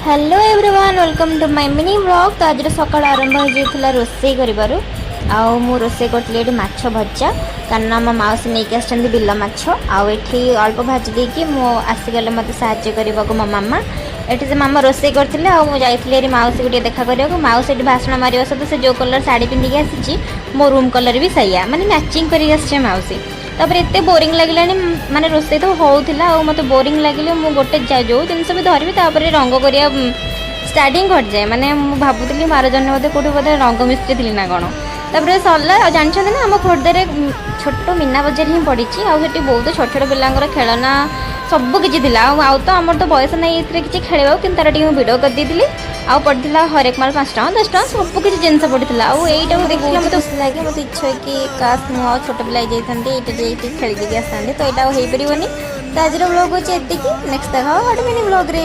Hello everyone welcome to my mini vlog. तो आज सकाल आरंभ हो जाता रोसे कर रोसे करी माछ भजा कारण आम माउसी नहीं आस बिल माछ आठी अल्प भाजी देकी आसीगले मत साहय करने को मो मामा ये से मामा रोसे करते जाइए माउसी को देखा करने को माउसी भाषण मारे सहित से जो कलर शाढ़ी पिंधिक आसी मो रूम कलर भी सैया माने मैचिंग कर माउसी तापर एत बोरिंग लगे माने रोसे तो होता मत बोरिंग लगे मुझे गोटे जो जिनस भी धरबी रंग कर स्टार्टिंग कर जाए माने भावुली मार जन बोधे कौटे बोधे रंग मिस्त्री थी ना कौन तापर सरला जानते ना आम खोर्धे छोट मीना बजार ही पड़ी आठ बहुत छोट छोट पिलांर खेलना सबकि तो आमर तो बयस ना ये किसी खेल कि तार भिड कर दी आउ पड़ा हरेक माल 5 टଙ୍କା 10 टଙ୍କା सबकि जिनस पड़ा आईटा देखिए मतलब खुशी लगे मत इच्छा कि काश मुझे छोट पिला जाइए खेल आसता तो यहाँ हो पारनि तो आज ब्लॉग अच्छे नेक्स्ट देखा मिनी ब्लॉग रे।